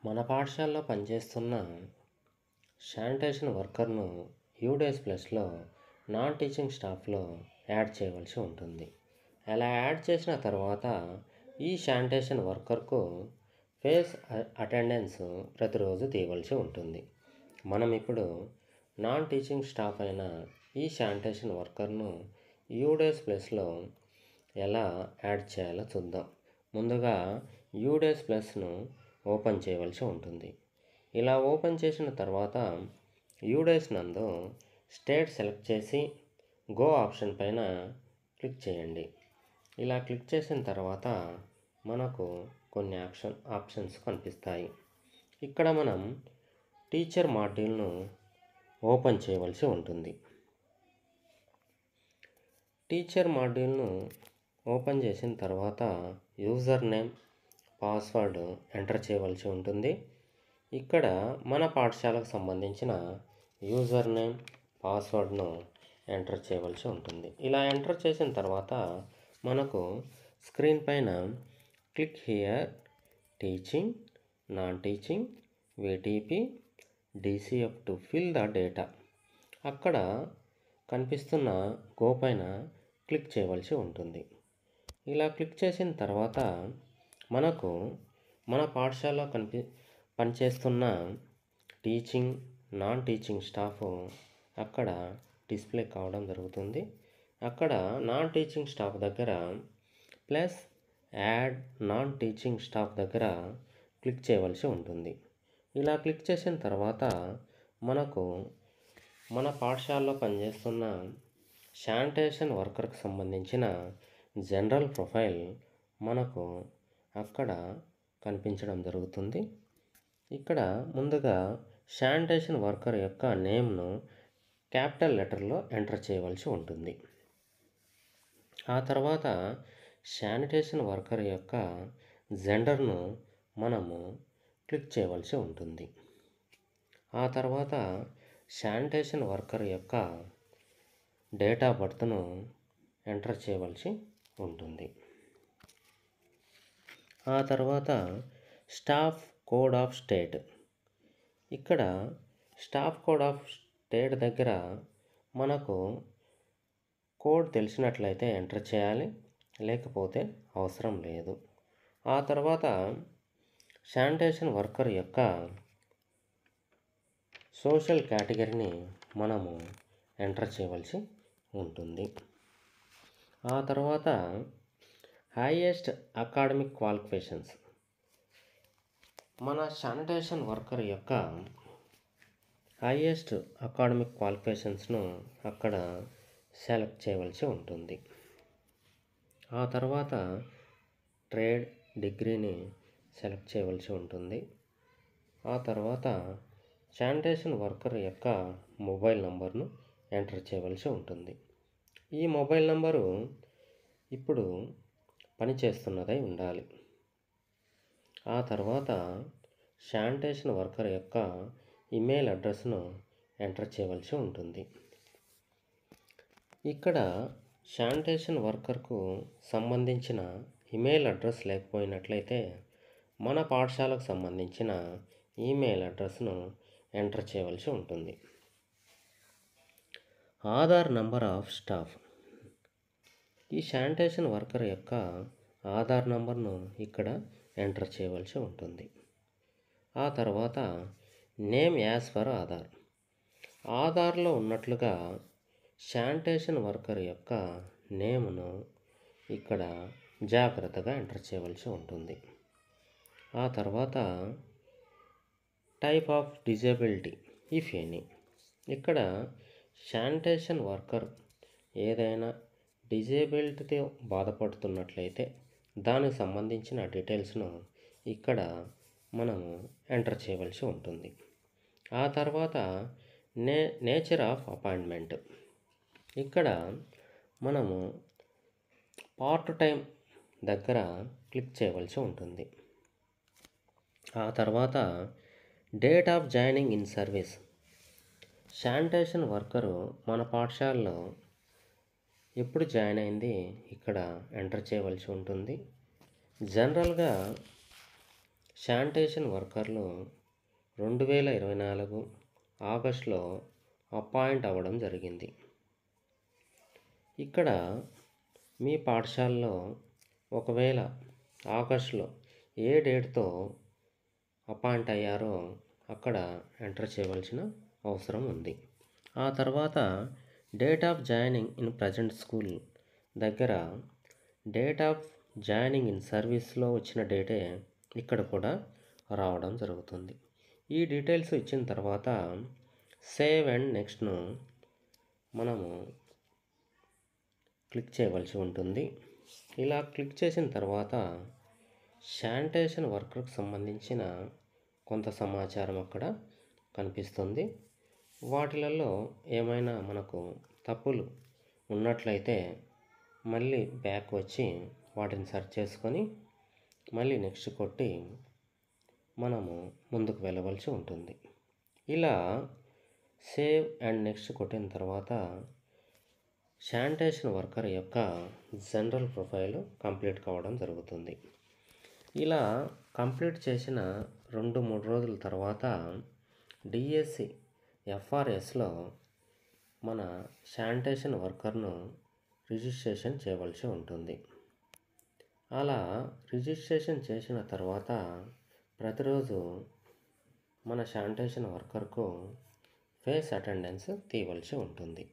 మన పాఠశాలలో పనిచేస్తున్న శానిటేషన్ వర్కర్ను యూడేస్ ప్లస్లో నాన్ టీచింగ్ స్టాఫ్లో యాడ్ చేయవలసి ఉంటుంది. అలా యాడ్ చేసిన తర్వాత ఈ శానిటేషన్ వర్కర్కు ఫేస్ అటెండెన్స్ ప్రతిరోజు తీయవలసి ఉంటుంది. మనం ఇప్పుడు నాన్ టీచింగ్ స్టాఫ్ అయిన ఈ శానిటేషన్ వర్కర్ను యూడేస్ ప్లస్లో ఎలా యాడ్ చేయాలో చూద్దాం. ముందుగా యూడేస్ ప్లస్ను ఓపెన్ చేయవలసి ఉంటుంది. ఇలా ఓపెన్ చేసిన తర్వాత యూడేస్ నందు స్టేట్ సెలెక్ట్ చేసి గో ఆప్షన్ పైన క్లిక్ చేయండి. ఇలా క్లిక్ చేసిన తర్వాత మనకు కొన్ని ఆప్షన్స్ కనిపిస్తాయి. ఇక్కడ మనం టీచర్ మాడ్యూల్ను ఓపెన్ చేయవలసి ఉంటుంది. టీచర్ మాడ్యూల్ను ఓపెన్ చేసిన తర్వాత యూజర్ నేమ్, పాస్వర్డ్ ఎంటర్ చేయవలసి ఉంటుంది. ఇక్కడ మన పాఠశాలకు సంబంధించిన యూజర్ నేమ్, పాస్వర్డ్ను ఎంటర్ చేయవలసి ఉంటుంది. ఇలా ఎంటర్ చేసిన తర్వాత మనకు స్క్రీన్ పైన click here, teaching, non teaching, VTP, DCF to fill the data అక్కడ కనిపిస్తున్న గో పైన క్లిక్ చేయవలసి ఉంటుంది. ఇలా క్లిక్ చేసిన తర్వాత మనకు మన పాఠశాలలో పనిచేస్తున్న టీచింగ్, నాన్ టీచింగ్ స్టాఫ్ అక్కడ డిస్ప్లే కావడం జరుగుతుంది. అక్కడ నాన్ టీచింగ్ స్టాఫ్ దగ్గర plus add non teaching staff దగ్గర క్లిక్ చేయవలసి ఉంటుంది. ఇలా క్లిక్ చేసిన తర్వాత మనకు మన పాఠశాలలో పనిచేస్తున్న శానిటేషన్ వర్కర్కి సంబంధించిన జనరల్ ప్రొఫైల్ మనకు అక్కడ కనిపించడం జరుగుతుంది. ఇక్కడ ముందుగా శానిటేషన్ వర్కర్ యొక్క నేమ్ను క్యాపిటల్ లెటర్లో ఎంటర్ చేయవలసి ఉంటుంది. ఆ తర్వాత శానిటేషన్ వర్కర్ యొక్క జెండర్ను మనము క్లిక్ చేయవలసి ఉంటుంది. ఆ తర్వాత శానిటేషన్ వర్కర్ యొక్క డేట్ ఆఫ్ బర్త్ను ఎంటర్ చేయవలసి ఉంటుంది. ఆ తర్వాత స్టాఫ్ కోడ్ ఆఫ్ స్టేట్, ఇక్కడ స్టాఫ్ కోడ్ ఆఫ్ స్టేట్ దగ్గర మనకు కోడ్ తెలిసినట్లయితే ఎంటర్ చేయాలి, లేకపోతే అవసరం లేదు. ఆ తర్వాత శానిటేషన్ వర్కర్ యొక్క సోషల్ కేటగిరీని మనము ఎంటర్ చేయవలసి ఉంటుంది. ఆ తర్వాత హైయెస్ట్ అకాడమిక్ క్వాలిఫికేషన్స్, మన శానిటేషన్ వర్కర్ యొక్క హైయెస్ట్ అకాడమిక్ క్వాలిఫికేషన్స్ను అక్కడ సెలెక్ట్ చేయవలసి ఉంటుంది. ఆ తర్వాత ట్రేడ్, డిగ్రీని సెలెక్ట్ చేయవలసి ఉంటుంది. ఆ తర్వాత శానిటేషన్ వర్కర్ యొక్క మొబైల్ నంబర్ను ఎంటర్ చేయవలసి ఉంటుంది. ఈ మొబైల్ నంబరు ఇప్పుడు పనిచేస్తున్నదై ఉండాలి. ఆ తర్వాత శానిటేషన్ వర్కర్ యొక్క ఈమెయిల్ అడ్రస్ను ఎంటర్ చేయవలసి ఉంటుంది. ఇక్కడ శానిటేషన్ వర్కర్కు సంబంధించిన ఈమెయిల్ అడ్రస్ లేకపోయినట్లయితే మన పాఠశాలకు సంబంధించిన ఈమెయిల్ అడ్రస్ను ఎంటర్ చేయవలసి ఉంటుంది. ఆధార్ నంబర్ ఆఫ్ స్టాఫ్, ఈ శానిటేషన్ వర్కర్ యొక్క ఆధార్ నంబర్ను ఇక్కడ ఎంటర్ చేయవలసి ఉంటుంది. ఆ తర్వాత నేమ్ యాజ్ పర్ ఆధార్, ఆధార్లో ఉన్నట్లుగా శానిటేషన్ వర్కర్ యొక్క నేమ్ను ఇక్కడ జాగ్రత్తగా ఎంటర్ చేయవలసి ఉంటుంది. ఆ తర్వాత type of disability if any, ఇక్కడ శానిటేషన్ వర్కర్ ఏదైనా డిజేబిలిటీతో బాధపడుతున్నట్లయితే దానికి సంబంధించిన డీటెయిల్స్ను ఇక్కడ మనము ఎంటర్ చేయవలసి ఉంటుంది. ఆ తర్వాత నేచర్ ఆఫ్ అపాయింట్మెంట్, ఇక్కడ మనము పార్ట్ టైం దగ్గర క్లిక్ చేయవలసి ఉంటుంది. ఆ తర్వాత date of joining in service, sanitation worker మన పాఠశాలలో ఎప్పుడు జాయిన్ అయింది ఇక్కడ ఎంటర్ చేయవలసి ఉంటుంది. జనరల్గా శానిటేషన్ వర్కర్లు 2024 ఆగస్టులో అపాయింట్ అవ్వడం జరిగింది. ఇక్కడ మీ పాఠశాలలో ఒకవేళ ఆగస్టులో ఏ డేట్తో అపాయింట్ అయ్యారో అక్కడ ఎంటర్ చేయవలసిన అవసరం ఉంది. ఆ తర్వాత date of joining in present school దగ్గర డేట్ ఆఫ్ జాయినింగ్ ఇన్ సర్వీస్లో వచ్చిన డేటే ఇక్కడ కూడా రావడం జరుగుతుంది. ఈ డీటెయిల్స్ ఇచ్చిన తర్వాత సేవ్ అండ్ నెక్స్ట్ను మనము క్లిక్ చేయవలసి ఉంటుంది. ఇలా క్లిక్ చేసిన తర్వాత శానిటేషన్ వర్కర్కి సంబంధించిన కొంత సమాచారం అక్కడ కనిపిస్తుంది. వాటిలలో ఏమైనా మనకు తప్పులు ఉన్నట్లయితే మళ్ళీ బ్యాక్ వచ్చి వాటిని సెర్చ్ చేసుకొని మళ్ళీ నెక్స్ట్ కొట్టి మనము ముందుకు వెళ్ళవలసి ఉంటుంది. ఇలా సేవ్ అండ్ నెక్స్ట్ కొట్టిన తర్వాత శానిటేషన్ వర్కర్ యొక్క జనరల్ ప్రొఫైల్ కంప్లీట్ కావడం జరుగుతుంది. ఇలా కంప్లీట్ చేసిన 2-3 రోజుల తర్వాత డిఎస్సి ఎఫ్ఆర్ఎస్లో మన శానిటేషన్ వర్కర్ను రిజిస్ట్రేషన్ చేయవలసి ఉంటుంది. అలా రిజిస్ట్రేషన్ చేసిన తర్వాత ప్రతిరోజు మన శానిటేషన్ వర్కర్కు ఫేస్ అటెండెన్స్ తీయవలసి ఉంటుంది.